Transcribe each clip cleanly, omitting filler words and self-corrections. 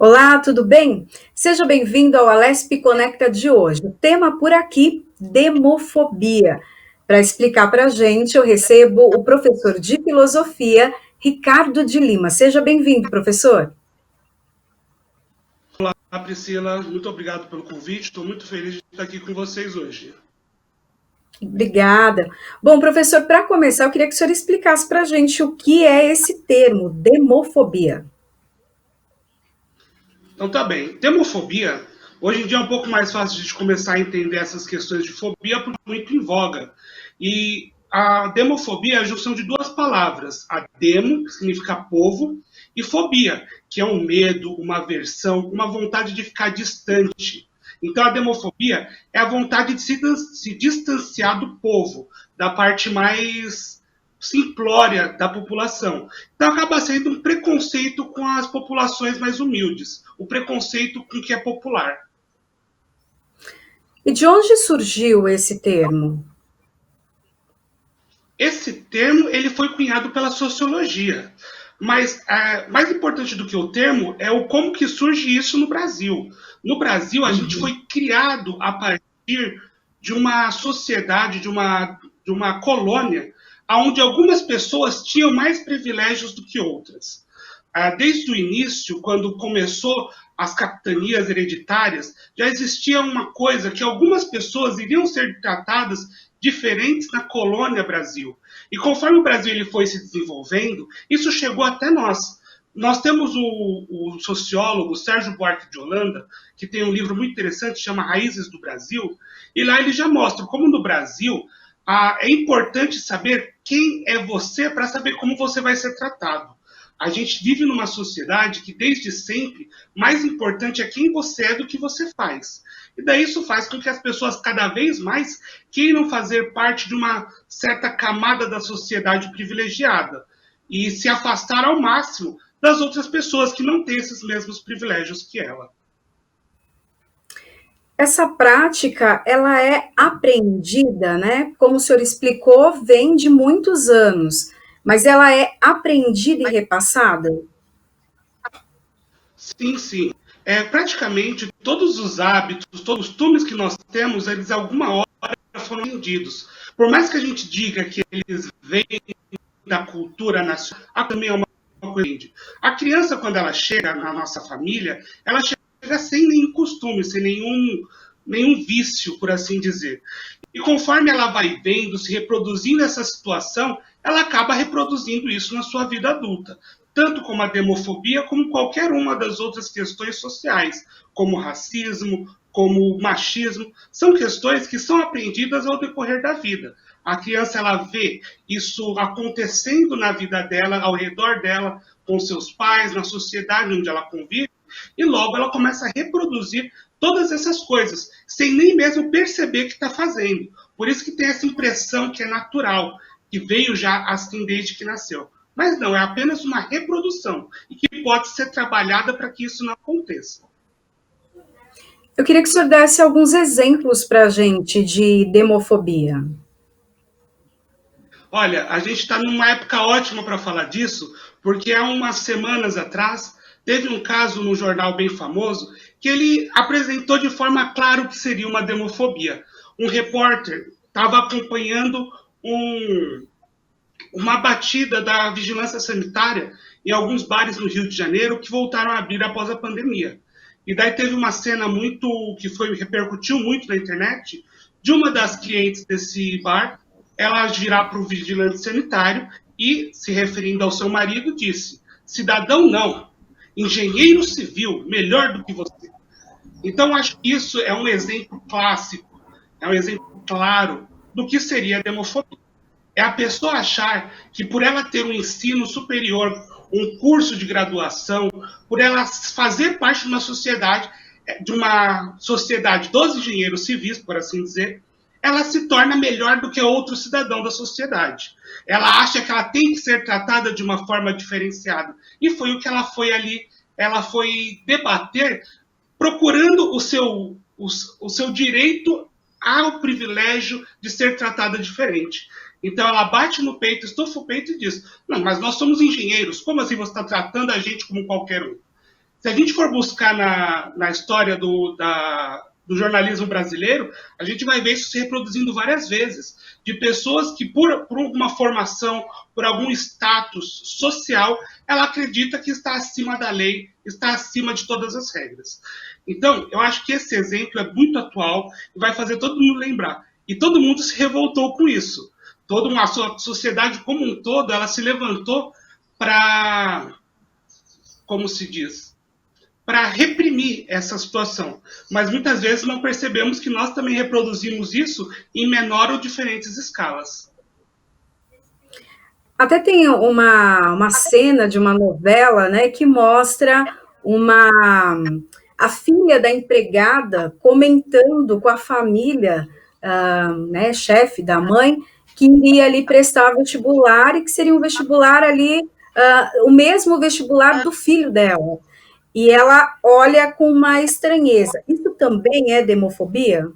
Olá, tudo bem? Seja bem-vindo ao Alesp Conecta de hoje. O tema por aqui, demofobia. Para explicar para a gente, eu recebo o professor de filosofia, Ricardo de Lima. Seja bem-vindo, professor. Olá, Priscila, muito obrigado pelo convite. Estou muito feliz de estar aqui com vocês hoje. Obrigada. Bom, professor, para começar, eu queria que o senhor explicasse para a gente o que é esse termo, demofobia. Então tá bem. Demofobia, hoje em dia é um pouco mais fácil de começar a entender essas questões de fobia, porque é muito em voga. E a demofobia é a junção de duas palavras. A demo, que significa povo, e fobia, que é um medo, uma aversão, uma vontade de ficar distante. Então a demofobia é a vontade de se distanciar do povo, da parte mais simplória da população. Então acaba sendo um preconceito com as populações mais humildes, o preconceito com o que é popular. E de onde surgiu esse termo? Esse termo ele foi cunhado pela sociologia, mas mais importante do que o termo é o como que surge isso no Brasil. No Brasil, a gente foi criado a partir de uma sociedade, de uma colônia, onde algumas pessoas tinham mais privilégios do que outras. Desde o início, quando começou as capitanias hereditárias, já existia uma coisa que algumas pessoas iriam ser tratadas diferentes na colônia Brasil. E conforme o Brasil ele foi se desenvolvendo, isso chegou até nós. Nós temos o sociólogo Sérgio Buarque de Holanda, que tem um livro muito interessante, chama Raízes do Brasil, e lá ele já mostra como no Brasil é importante saber quem é você para saber como você vai ser tratado. A gente vive numa sociedade que, desde sempre, mais importante é quem você é do que você faz. E daí isso faz com que as pessoas cada vez mais queiram fazer parte de uma certa camada da sociedade privilegiada e se afastar ao máximo das outras pessoas que não têm esses mesmos privilégios que ela. Essa prática, ela é aprendida, né? Como o senhor explicou, vem de muitos anos, mas ela é aprendida e repassada? Sim, sim. Praticamente todos os hábitos, todos os costumes que nós temos, eles alguma hora foram aprendidos. Por mais que a gente diga que eles vêm da cultura nacional, também é uma coisa. A criança, quando ela chega na nossa família, ela chega sem nenhum costume, sem nenhum vício, por assim dizer. E conforme ela vai vendo, se reproduzindo essa situação, ela acaba reproduzindo isso na sua vida adulta. Tanto como a demofobia, como qualquer uma das outras questões sociais, como o racismo, como o machismo, são questões que são aprendidas ao decorrer da vida. A criança ela vê isso acontecendo na vida dela, ao redor dela, com seus pais, na sociedade onde ela convive, e logo ela começa a reproduzir todas essas coisas, sem nem mesmo perceber que está fazendo. Por isso que tem essa impressão que é natural, que veio já assim desde que nasceu. Mas não, é apenas uma reprodução e que pode ser trabalhada para que isso não aconteça. Eu queria que o senhor desse alguns exemplos para a gente de demofobia. Olha, a gente está numa época ótima para falar disso, porque há umas semanas atrás teve um caso no jornal bem famoso que ele apresentou de forma clara o que seria uma demofobia. Um repórter estava acompanhando uma batida da vigilância sanitária em alguns bares no Rio de Janeiro que voltaram a abrir após a pandemia. E daí teve uma cena repercutiu muito na internet, de uma das clientes desse bar, ela virar para o vigilante sanitário e, se referindo ao seu marido, disse: cidadão não, engenheiro civil, melhor do que você. Então, acho que isso é um exemplo clássico, é um exemplo claro do que seria a demofobia. É a pessoa achar que por ela ter um ensino superior, um curso de graduação, por ela fazer parte de uma sociedade dos engenheiros civis, por assim dizer, ela se torna melhor do que outro cidadão da sociedade. Ela acha que ela tem que ser tratada de uma forma diferenciada. E foi o que ela foi debater, procurando o seu direito ao privilégio de ser tratada diferente. Então ela bate no peito, estufa o peito e diz: não, mas nós somos engenheiros, como assim você está tratando a gente como qualquer um? Se a gente for buscar na história do jornalismo brasileiro, a gente vai ver isso se reproduzindo várias vezes, de pessoas que, por alguma formação, por algum status social, ela acredita que está acima da lei, está acima de todas as regras. Então, eu acho que esse exemplo é muito atual e vai fazer todo mundo lembrar. E todo mundo se revoltou com isso. Toda uma sociedade como um todo, ela se levantou para, como se diz, para reprimir essa situação. Mas muitas vezes não percebemos que nós também reproduzimos isso em menor ou diferentes escalas. Até tem uma cena de uma novela, né, que mostra a filha da empregada comentando com a família, né, chefe da mãe, que iria ali prestar vestibular e que seria um vestibular ali, o mesmo vestibular do filho dela. E ela olha com uma estranheza. Isso também é demofobia?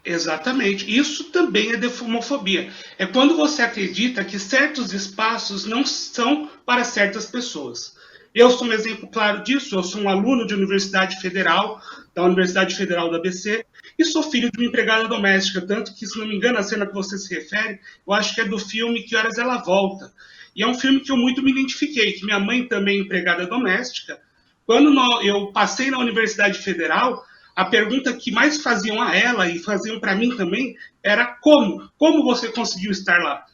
Exatamente. Isso também é demofobia. É quando você acredita que certos espaços não são para certas pessoas. Eu sou um exemplo claro disso. Eu sou um aluno de Universidade Federal, da Universidade Federal da ABC, e sou filho de uma empregada doméstica. Tanto que, se não me engano, a cena que você se refere, eu acho que é do filme Que Horas Ela Volta. E é um filme que eu muito me identifiquei, que minha mãe também é empregada doméstica. Quando eu passei na Universidade Federal, a pergunta que mais faziam a ela e faziam para mim também era como? Como você conseguiu estar lá?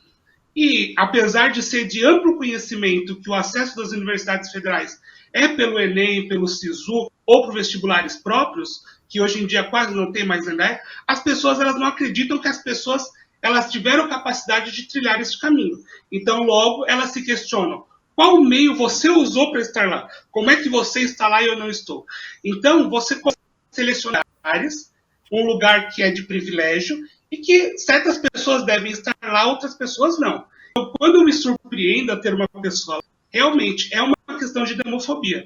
E apesar de ser de amplo conhecimento que o acesso das universidades federais é pelo Enem, pelo SISU ou por vestibulares próprios, que hoje em dia quase não tem mais Enem, as pessoas elas não acreditam que as pessoas elas tiveram capacidade de trilhar esse caminho. Então, logo, elas se questionam: qual meio você usou para estar lá? Como é que você está lá e eu não estou? Então, você selecionar áreas, um lugar que é de privilégio e que certas pessoas devem estar lá, outras pessoas não. Então, quando eu me surpreendo a ter uma pessoa, realmente é uma questão de demofobia.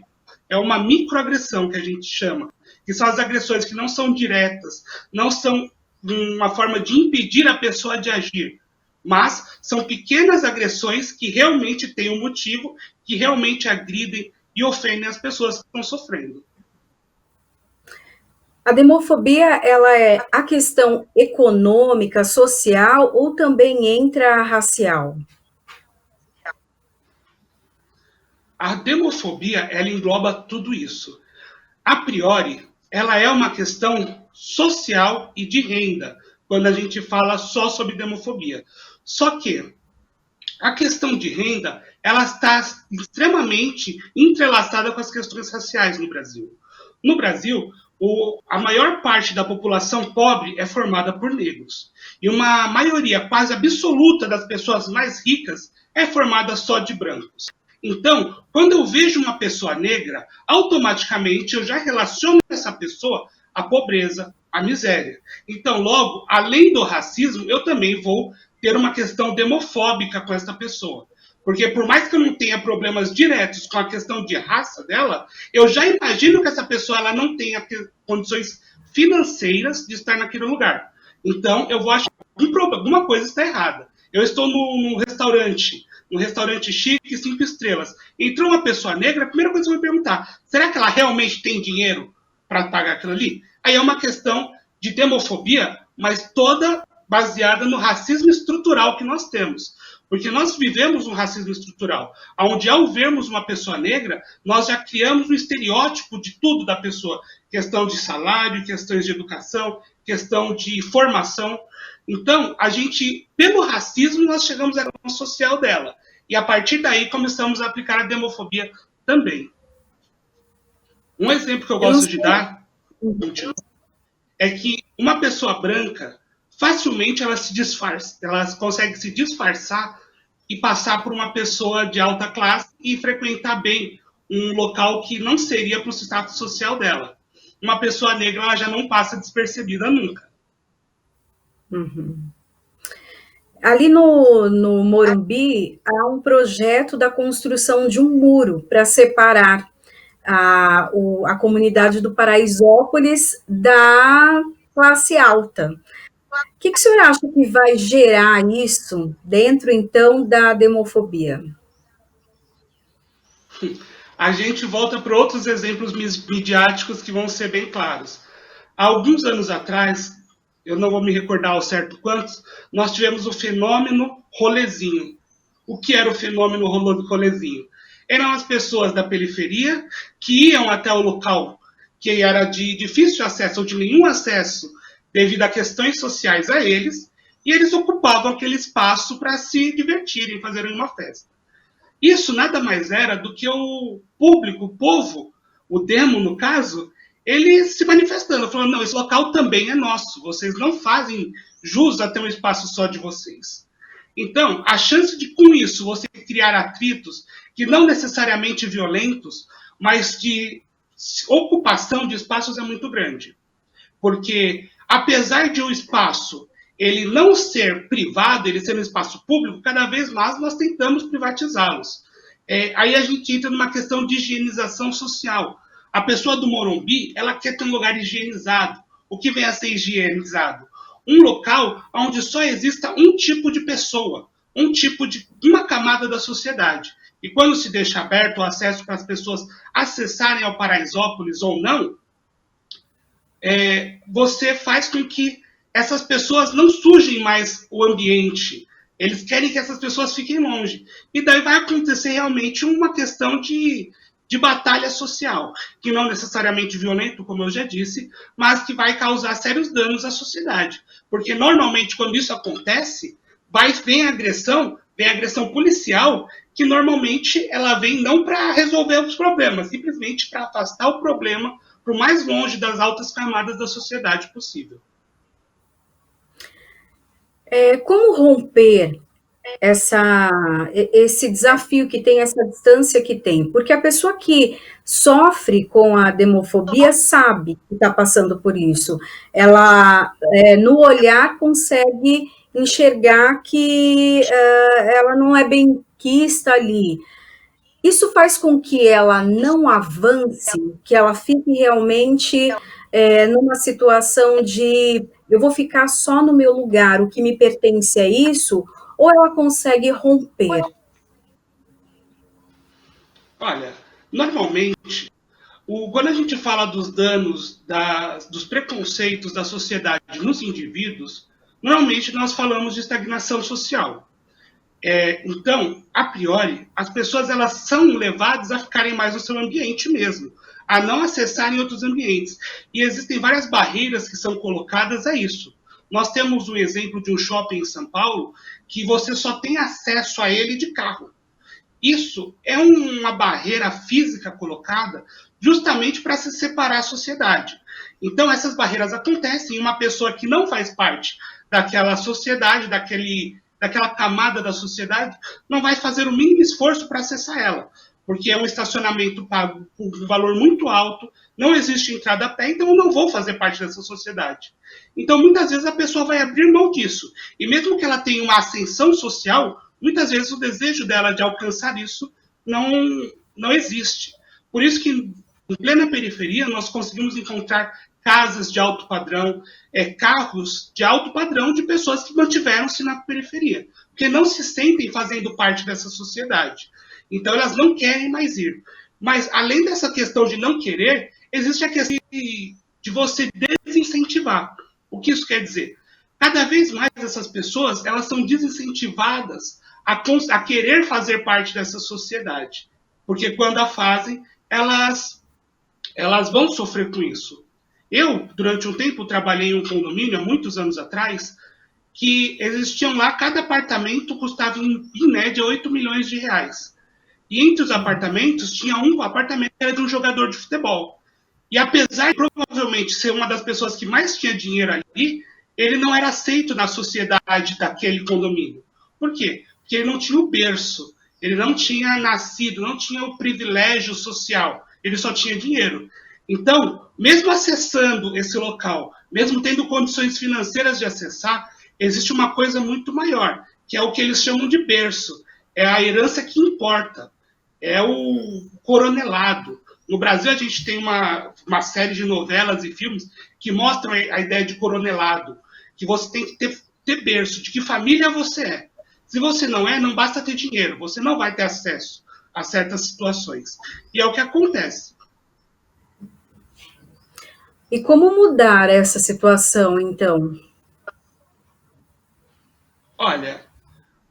É uma microagressão que a gente chama, que são as agressões que não são diretas, não são uma forma de impedir a pessoa de agir, mas são pequenas agressões que realmente têm um motivo, que realmente agridem e ofendem as pessoas que estão sofrendo. A demofobia, ela é a questão econômica, social ou também entra a racial? A demofobia, ela engloba tudo isso. A priori, ela é uma questão social e de renda, quando a gente fala só sobre demofobia. Só que a questão de renda, ela está extremamente entrelaçada com as questões raciais no Brasil. No Brasil, a maior parte da população pobre é formada por negros. E uma maioria quase absoluta das pessoas mais ricas é formada só de brancos. Então, quando eu vejo uma pessoa negra, automaticamente eu já relaciono essa pessoa à pobreza, à miséria. Então, logo, além do racismo, eu também vou ter uma questão demofóbica com essa pessoa. Porque por mais que eu não tenha problemas diretos com a questão de raça dela, eu já imagino que essa pessoa ela não tenha condições financeiras de estar naquele lugar. Então, eu vou achar que alguma coisa está errada. Eu estou num restaurante chique, 5 estrelas. Entrou uma pessoa negra, a primeira coisa que eu vou perguntar: será que ela realmente tem dinheiro para pagar aquilo ali? Aí é uma questão de demofobia, mas toda baseada no racismo estrutural que nós temos. Porque nós vivemos um racismo estrutural, onde ao vermos uma pessoa negra, nós já criamos um estereótipo de tudo da pessoa. Questão de salário, questões de educação, questão de formação. Então, a gente, pelo racismo, nós chegamos à questão social dela. E a partir daí começamos a aplicar a demofobia também. Um exemplo que eu gosto de dar é que uma pessoa branca facilmente ela se disfarça, ela consegue se disfarçar e passar por uma pessoa de alta classe e frequentar bem um local que não seria para o status social dela. Uma pessoa negra ela já não passa despercebida nunca. Uhum. Ali no Morumbi, há um projeto da construção de um muro para separar a comunidade do Paraisópolis da classe alta. O que o senhor acha que vai gerar isso dentro, então, da demofobia? a gente volta para outros exemplos midiáticos que vão ser bem claros. Há alguns anos atrás, eu não vou me recordar ao certo quantos, nós tivemos o fenômeno rolezinho. O que era o fenômeno rolezinho? Eram as pessoas da periferia que iam até o local que era de difícil acesso ou de nenhum acesso devido a questões sociais a eles, e eles ocupavam aquele espaço para se divertirem, fazerem uma festa. Isso nada mais era do que o público, o povo, o demo no caso, ele se manifestando, falando, não, esse local também é nosso, vocês não fazem jus a ter um espaço só de vocês. Então, a chance de, com isso, você criar atritos que não necessariamente violentos, mas de ocupação de espaços é muito grande. Porque, apesar de um espaço ele não ser privado, ele ser um espaço público, cada vez mais nós tentamos privatizá-los. Aí a gente entra numa questão de higienização social. A pessoa do Morumbi, ela quer ter um lugar higienizado. O que vem a ser higienizado? Um local onde só exista um tipo de pessoa, uma camada da sociedade. E quando se deixa aberto o acesso para as pessoas acessarem ao Paraisópolis ou não, você faz com que essas pessoas não sujem mais o ambiente. Eles querem que essas pessoas fiquem longe. E daí vai acontecer realmente uma questão de batalha social, que não necessariamente violento, como eu já disse, mas que vai causar sérios danos à sociedade. Porque normalmente quando isso acontece, vem a agressão policial, que normalmente ela vem não para resolver os problemas, simplesmente para afastar o problema para o mais longe das altas camadas da sociedade possível. Como romper esse desafio que tem, essa distância que tem? Porque a pessoa que sofre com a demofobia sabe que está passando por isso. Ela, no olhar, consegue enxergar que ela não é bem quista ali. Isso faz com que ela não avance, que ela fique realmente numa situação de eu vou ficar só no meu lugar, o que me pertence é isso, ou ela consegue romper? Olha, normalmente, quando a gente fala dos danos, dos preconceitos da sociedade nos indivíduos, normalmente nós falamos de estagnação social. Então, a priori, as pessoas elas são levadas a ficarem mais no seu ambiente mesmo, a não acessarem outros ambientes. E existem várias barreiras que são colocadas a isso. Nós temos um exemplo de um shopping em São Paulo que você só tem acesso a ele de carro. Isso é uma barreira física colocada justamente para se separar a sociedade. Então, essas barreiras acontecem e uma pessoa que não faz parte daquela sociedade, daquela camada da sociedade, não vai fazer o mínimo esforço para acessar ela, porque é um estacionamento pago por um valor muito alto, não existe entrada a pé, então eu não vou fazer parte dessa sociedade. Então, muitas vezes a pessoa vai abrir mão disso, e mesmo que ela tenha uma ascensão social, muitas vezes o desejo dela de alcançar isso não existe. Por isso que, em plena periferia, nós conseguimos encontrar casas de alto padrão, carros de alto padrão de pessoas que mantiveram-se na periferia, porque não se sentem fazendo parte dessa sociedade. Então, elas não querem mais ir. Mas, além dessa questão de não querer, existe a questão de você desincentivar. O que isso quer dizer? Cada vez mais essas pessoas elas são desincentivadas a querer fazer parte dessa sociedade. Porque quando a fazem, elas vão sofrer com isso. Eu, durante um tempo, trabalhei em um condomínio, há muitos anos atrás, que existiam lá, cada apartamento custava, em média, 8 milhões de reais. E entre os apartamentos, tinha um apartamento que era de um jogador de futebol. E apesar de provavelmente ser uma das pessoas que mais tinha dinheiro ali, ele não era aceito na sociedade daquele condomínio. Por quê? Porque ele não tinha o berço, ele não tinha nascido, não tinha o privilégio social, ele só tinha dinheiro. Então, mesmo acessando esse local, mesmo tendo condições financeiras de acessar, existe uma coisa muito maior, que é o que eles chamam de berço. É a herança que importa, é o coronelado. No Brasil, a gente tem uma série de novelas e filmes que mostram a ideia de coronelado, que você tem que ter berço, de que família você é. Se você não é, não basta ter dinheiro, você não vai ter acesso a certas situações. E é o que acontece. E como mudar essa situação, então? Olha,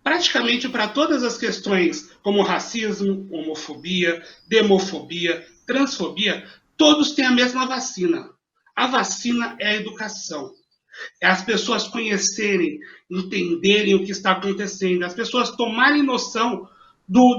praticamente para todas as questões como racismo, homofobia, demofobia, transfobia, todos têm a mesma vacina. A vacina é a educação. É as pessoas conhecerem, entenderem o que está acontecendo, as pessoas tomarem noção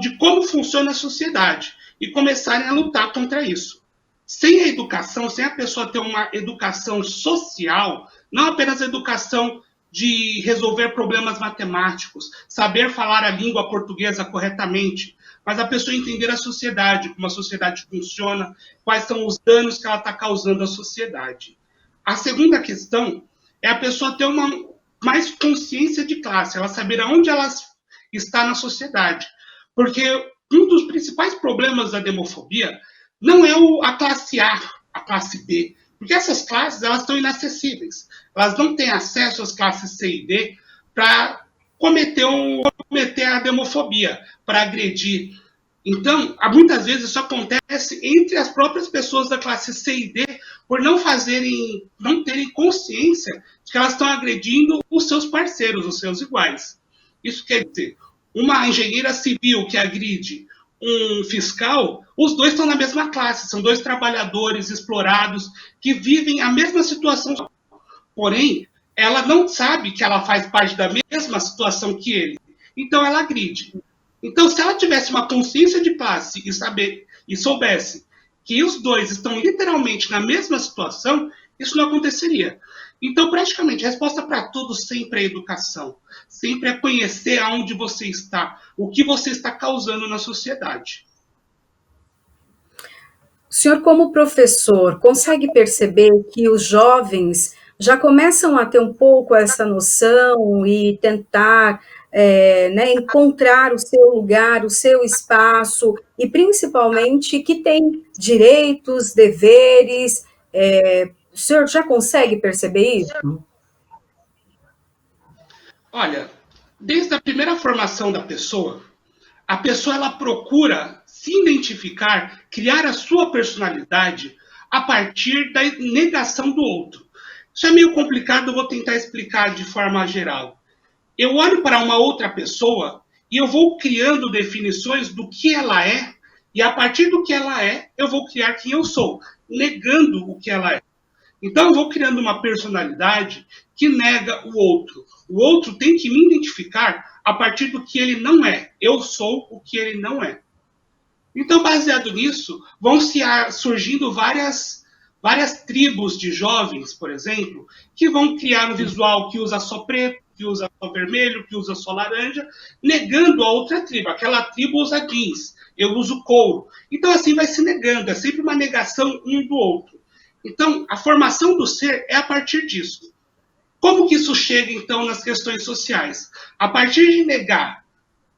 de como funciona a sociedade e começarem a lutar contra isso. Sem a educação, sem a pessoa ter uma educação social, não apenas a educação de resolver problemas matemáticos, saber falar a língua portuguesa corretamente, mas a pessoa entender a sociedade, como a sociedade funciona, quais são os danos que ela está causando à sociedade. A segunda questão é a pessoa ter uma mais consciência de classe, ela saber aonde ela está na sociedade. Porque um dos principais problemas da demofobia não é a classe a classe B, porque essas classes elas estão inacessíveis. Elas não têm acesso às classes C e D para cometer a demofobia, para agredir. Então, muitas vezes isso acontece entre as próprias pessoas da classe C e D por não terem consciência de que elas estão agredindo os seus parceiros, os seus iguais. Isso quer dizer, uma engenheira civil que agride um fiscal, os dois estão na mesma classe, são dois trabalhadores explorados que vivem a mesma situação. Porém, ela não sabe que ela faz parte da mesma situação que ele. Então ela agride. Então, se ela tivesse uma consciência de classe e soubesse que os dois estão literalmente na mesma situação, isso não aconteceria. Então, praticamente, a resposta para tudo sempre é educação. Sempre é conhecer aonde você está, o que você está causando na sociedade. O senhor, como professor, consegue perceber que os jovens já começam a ter um pouco essa noção e tentar né, encontrar o seu lugar, o seu espaço, e principalmente que tem direitos, deveres. O senhor já consegue perceber isso? Olha, desde a primeira formação da pessoa, a pessoa ela procura se identificar, criar a sua personalidade a partir da negação do outro. Isso é meio complicado, eu vou tentar explicar de forma geral. Eu olho para uma outra pessoa e eu vou criando definições do que ela é, e a partir do que ela é, eu vou criar quem eu sou, negando o que ela é. Então eu vou criando uma personalidade que nega o outro. O outro tem que me identificar a partir do que ele não é. Eu sou o que ele não é. Então, baseado nisso, vão se surgindo várias tribos de jovens, por exemplo, que vão criar um visual que usa só preto, que usa só vermelho, que usa só laranja, negando a outra tribo. Aquela tribo usa jeans, eu uso couro. Então, assim vai se negando, é sempre uma negação um do outro. Então, a formação do ser é a partir disso. Como que isso chega, então, nas questões sociais? A partir de negar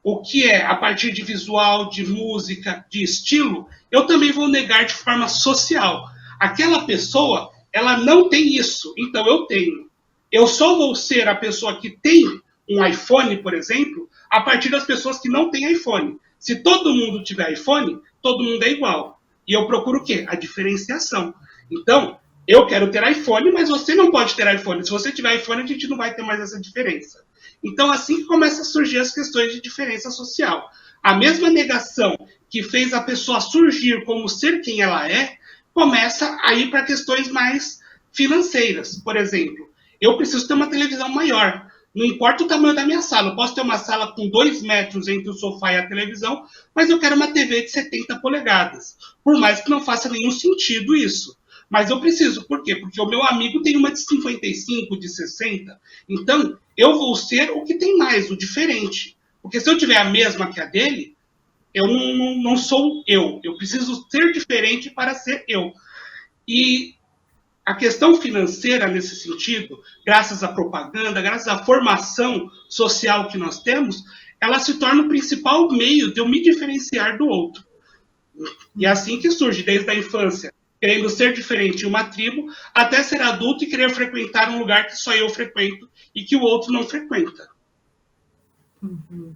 o que é a partir de visual, de música, de estilo, eu também vou negar de forma social. Aquela pessoa, ela não tem isso, então eu tenho. Eu só vou ser a pessoa que tem um iPhone, por exemplo, a partir das pessoas que não têm iPhone. Se todo mundo tiver iPhone, todo mundo é igual. E eu procuro o quê? A diferenciação. Então, eu quero ter iPhone, mas você não pode ter iPhone. Se você tiver iPhone, a gente não vai ter mais essa diferença. Então, assim que começa a surgir as questões de diferença social. A mesma negação que fez a pessoa surgir como ser quem ela é, começa a ir para questões mais financeiras. Por exemplo, eu preciso ter uma televisão maior. Não importa o tamanho da minha sala. Eu posso ter uma sala com 2 metros entre o sofá e a televisão, mas eu quero uma TV de 70 polegadas. Por mais que não faça nenhum sentido isso. Mas eu preciso, por quê? Porque o meu amigo tem uma de 55, de 60. Então, eu vou ser o que tem mais, o diferente. Porque se eu tiver a mesma que a dele, eu não sou eu. Eu preciso ser diferente para ser eu. E a questão financeira, nesse sentido, graças à propaganda, graças à formação social que nós temos, ela se torna o principal meio de eu me diferenciar do outro. E é assim que surge, desde a infância, querendo ser diferente em uma tribo, até ser adulto e querer frequentar um lugar que só eu frequento e que o outro não frequenta. Uhum.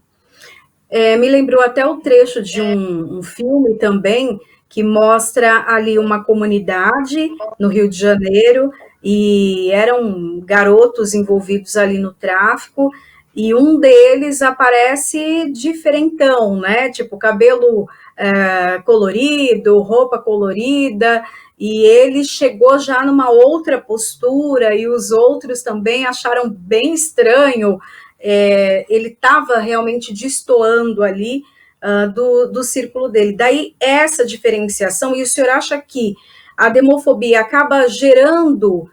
Me lembrou até o trecho de um filme também que mostra ali uma comunidade no Rio de Janeiro e eram garotos envolvidos ali no tráfico e um deles aparece diferentão, né? Tipo, cabelo colorido, roupa colorida, e ele chegou já numa outra postura e os outros também acharam bem estranho. Ele estava realmente destoando ali do círculo dele. Daí essa diferenciação, e o senhor acha que a demofobia acaba gerando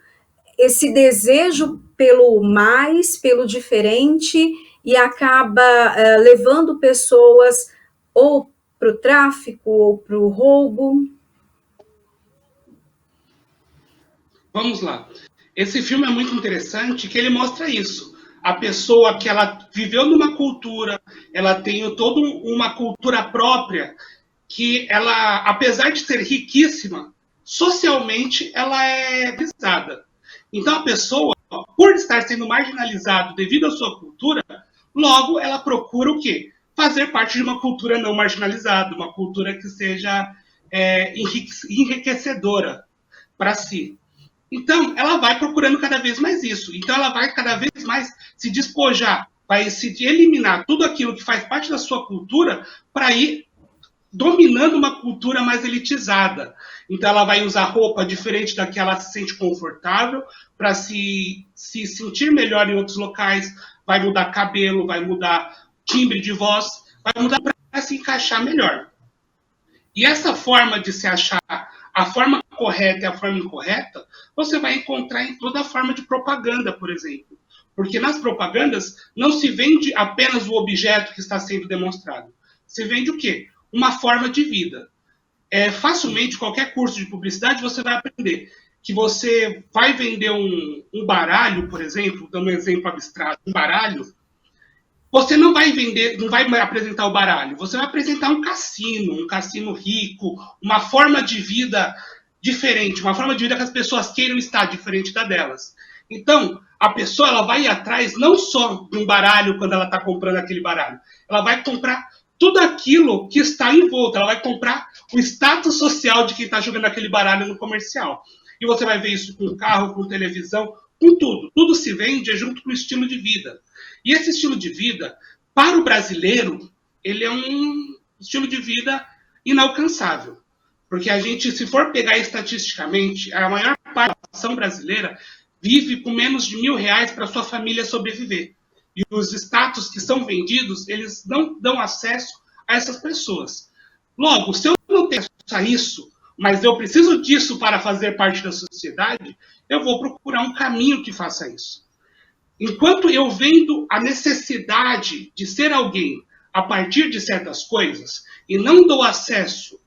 esse desejo pelo mais, pelo diferente, e acaba levando pessoas ou para o tráfico ou para o roubo? Vamos lá. Esse filme é muito interessante que ele mostra isso. A pessoa que ela viveu numa cultura, ela tem toda uma cultura própria, que ela, apesar de ser riquíssima, socialmente ela é visada. Então a pessoa, por estar sendo marginalizado devido à sua cultura, logo ela procura o quê? Fazer parte de uma cultura não marginalizada, uma cultura que seja enriquecedora para si. Então, ela vai procurando cada vez mais isso. Então, ela vai cada vez mais se despojar, vai se eliminar tudo aquilo que faz parte da sua cultura para ir dominando uma cultura mais elitizada. Então, ela vai usar roupa diferente da que ela se sente confortável para se sentir melhor em outros locais, vai mudar cabelo, vai mudar timbre de voz, vai mudar para se encaixar melhor. E essa forma de se achar a forma correta e a forma incorreta, você vai encontrar em toda a forma de propaganda, por exemplo. Porque nas propagandas não se vende apenas o objeto que está sendo demonstrado. Se vende o quê? Uma forma de vida. Facilmente, qualquer curso de publicidade, você vai aprender que você vai vender um baralho, por exemplo, dando um exemplo abstrato, um baralho, você não vai vender, não vai apresentar o baralho, você vai apresentar um cassino rico, uma forma de vida diferente, uma forma de vida que as pessoas queiram estar diferente da delas. Então, a pessoa ela vai ir atrás não só de um baralho quando ela está comprando aquele baralho, ela vai comprar tudo aquilo que está em volta, ela vai comprar o status social de quem está jogando aquele baralho no comercial. E você vai ver isso com carro, com televisão, com tudo. Tudo se vende junto com o estilo de vida. E esse estilo de vida, para o brasileiro, ele é um estilo de vida inalcançável. Porque a gente, se for pegar estatisticamente, a maior parte da população brasileira vive com menos de R$ 1.000 para sua família sobreviver. E os status que são vendidos, eles não dão acesso a essas pessoas. Logo, se eu não tenho acesso a isso, mas eu preciso disso para fazer parte da sociedade, eu vou procurar um caminho que faça isso. Enquanto eu vendo a necessidade de ser alguém a partir de certas coisas e não dou acesso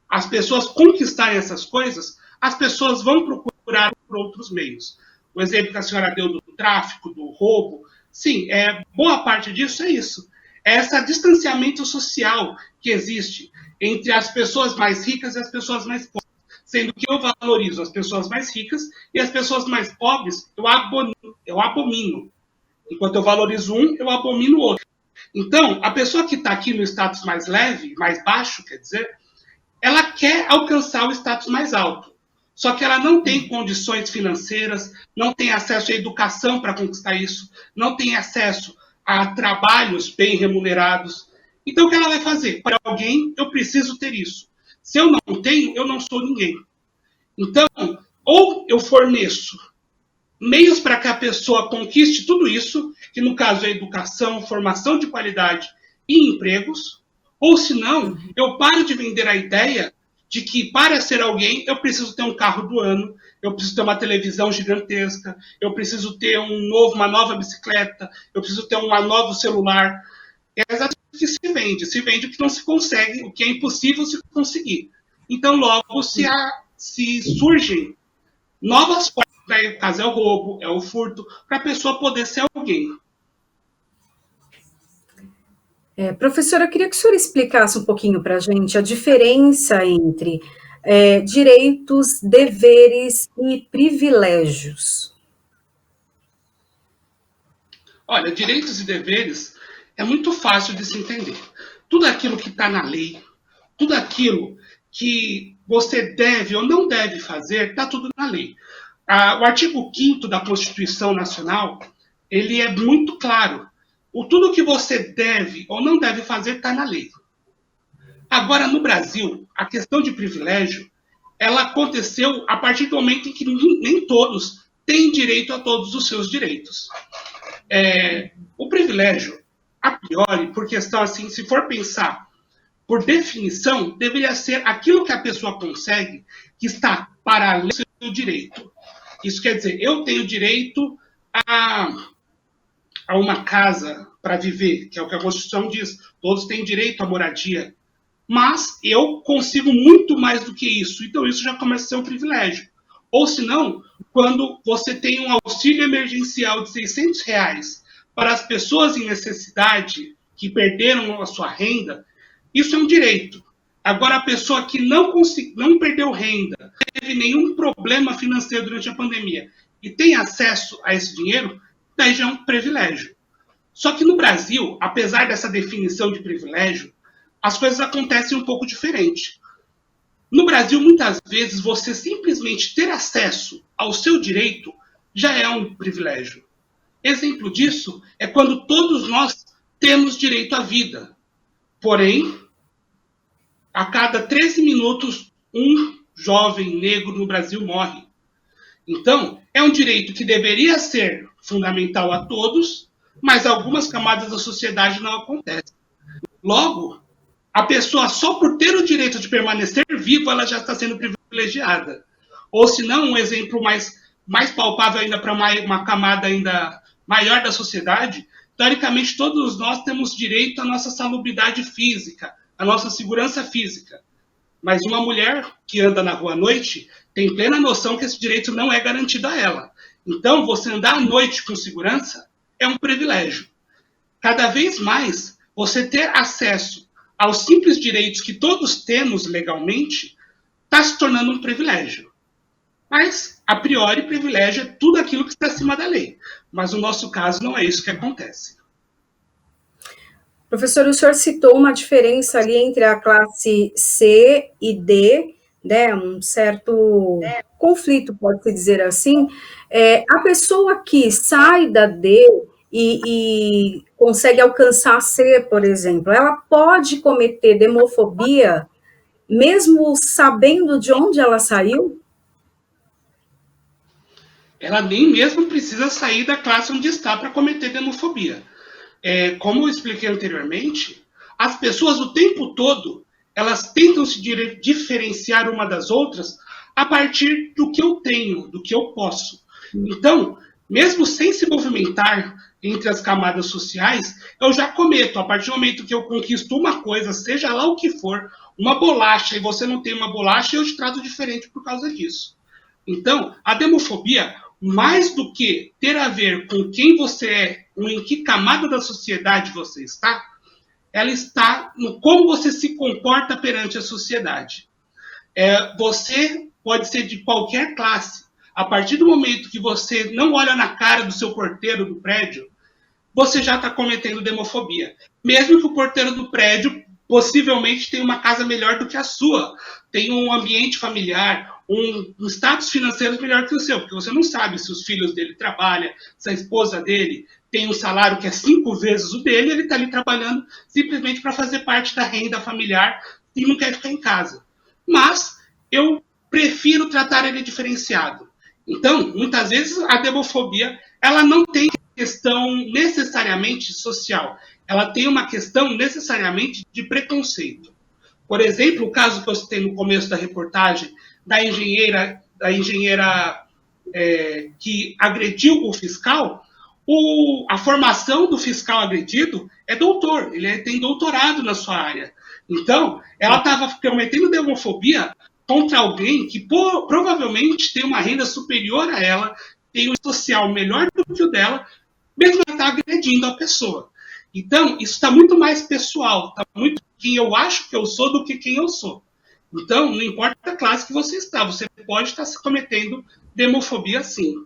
às pessoas conquistarem essas coisas, as pessoas vão procurar por outros meios. O exemplo que a senhora deu do tráfico, do roubo, sim, boa parte disso é isso. É esse distanciamento social que existe entre as pessoas mais ricas e as pessoas mais pobres. Sendo que eu valorizo as pessoas mais ricas e as pessoas mais pobres eu abomino. Enquanto eu valorizo um, eu abomino o outro. Então, a pessoa que está aqui no status mais leve, mais baixo, quer dizer, ela quer alcançar o status mais alto. Só que ela não tem condições financeiras, não tem acesso à educação para conquistar isso, não tem acesso a trabalhos bem remunerados. Então, o que ela vai fazer? Para alguém, eu preciso ter isso. Se eu não tenho, eu não sou ninguém. Então, ou eu forneço meios para que a pessoa conquiste tudo isso, que no caso é educação, formação de qualidade e empregos, ou se não, eu paro de vender a ideia de que para ser alguém eu preciso ter um carro do ano, eu preciso ter uma televisão gigantesca, eu preciso ter uma nova bicicleta, eu preciso ter um novo celular. É exatamente o que se vende o que não se consegue, o que é impossível se conseguir. Então, logo se surgem novas formas, no caso é o roubo, é o furto, para a pessoa poder ser alguém. Professora, eu queria que o senhor explicasse um pouquinho para a gente a diferença entre direitos, deveres e privilégios. Olha, direitos e deveres é muito fácil de se entender. Tudo aquilo que está na lei, tudo aquilo que você deve ou não deve fazer, está tudo na lei. O artigo 5º da Constituição Nacional, ele é muito claro. Tudo que você deve ou não deve fazer está na lei. Agora, no Brasil, a questão de privilégio, ela aconteceu a partir do momento em que nem todos têm direito a todos os seus direitos. O privilégio, a priori, por questão assim, se for pensar por definição, deveria ser aquilo que a pessoa consegue que está para além do seu direito. Isso quer dizer, eu tenho direito a uma casa para viver, que é o que a Constituição diz, todos têm direito à moradia, mas eu consigo muito mais do que isso, então isso já começa a ser um privilégio. Ou se não, quando você tem um auxílio emergencial de R$600 para as pessoas em necessidade que perderam a sua renda, isso é um direito. Agora, a pessoa que não perdeu renda, não teve nenhum problema financeiro durante a pandemia e tem acesso a esse dinheiro, daí já é um privilégio. Só que no Brasil, apesar dessa definição de privilégio, as coisas acontecem um pouco diferente. No Brasil, muitas vezes, você simplesmente ter acesso ao seu direito já é um privilégio. Exemplo disso é quando todos nós temos direito à vida. Porém, a cada 13 minutos, um jovem negro no Brasil morre. Então, é um direito que deveria ser fundamental a todos, mas algumas camadas da sociedade não acontecem. Logo, a pessoa, só por ter o direito de permanecer viva, ela já está sendo privilegiada. Ou se não, um exemplo mais palpável ainda para uma camada ainda maior da sociedade, teoricamente todos nós temos direito à nossa salubridade física, à nossa segurança física. Mas uma mulher que anda na rua à noite tem plena noção que esse direito não é garantido a ela. Então, você andar à noite com segurança é um privilégio. Cada vez mais, você ter acesso aos simples direitos que todos temos legalmente está se tornando um privilégio. Mas, a priori, privilégio é tudo aquilo que está acima da lei. Mas no nosso caso não é isso que acontece. Professor, o senhor citou uma diferença ali entre a classe C e D, né, um certo conflito, pode-se dizer assim. A pessoa que sai da D e consegue alcançar a C, por exemplo, ela pode cometer demofobia mesmo sabendo de onde ela saiu? Ela nem mesmo precisa sair da classe onde está para cometer demofobia. Como eu expliquei anteriormente, as pessoas o tempo todo, elas tentam se diferenciar uma das outras a partir do que eu tenho, do que eu posso. Então, mesmo sem se movimentar entre as camadas sociais, eu já cometo, a partir do momento que eu conquisto uma coisa, seja lá o que for, uma bolacha, e você não tem uma bolacha, eu te trato diferente por causa disso. Então, a demofobia, mais do que ter a ver com quem você é, ou em que camada da sociedade você está, ela está no como você se comporta perante a sociedade. Você pode ser de qualquer classe. A partir do momento que você não olha na cara do seu porteiro do prédio, você já está cometendo demofobia. Mesmo que o porteiro do prédio possivelmente tenha uma casa melhor do que a sua, tenha um ambiente familiar, um status financeiro melhor que o seu, porque você não sabe se os filhos dele trabalham, se a esposa dele tem um salário que é 5 vezes o dele, ele está ali trabalhando simplesmente para fazer parte da renda familiar e não quer ficar em casa. Mas eu prefiro tratar ele diferenciado. Então, muitas vezes a demofobia ela não tem questão necessariamente social, ela tem uma questão necessariamente de preconceito. Por exemplo, o caso que eu citei no começo da reportagem da engenheira que agrediu o fiscal, a formação do fiscal agredido é doutor, ele tem doutorado na sua área. Então, ela estava cometendo demofobia contra alguém que provavelmente tem uma renda superior a ela, tem um social melhor do que o dela, mesmo ela está agredindo a pessoa. Então, isso está muito mais pessoal, está muito quem eu acho que eu sou do que quem eu sou. Então, não importa a classe que você está, você pode estar se cometendo demofobia sim.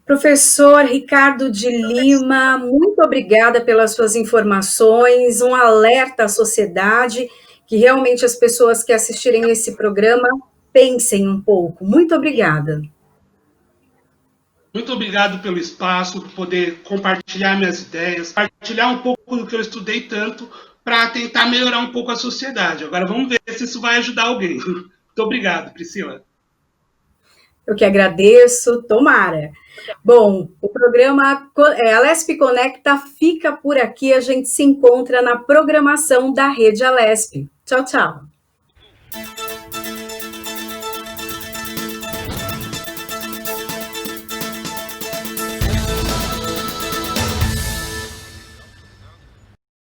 Professor Ricardo de Lima, muito obrigada pelas suas informações, um alerta à sociedade, que realmente as pessoas que assistirem esse programa pensem um pouco. Muito obrigada. Muito obrigado pelo espaço, por poder compartilhar minhas ideias, compartilhar um pouco do que eu estudei tanto para tentar melhorar um pouco a sociedade. Agora vamos ver se isso vai ajudar alguém. Muito obrigado, Priscila. Eu que agradeço, tomara. Bom, o programa Alesp Conecta fica por aqui, a gente se encontra na programação da Rede Alesp. Tchau, tchau.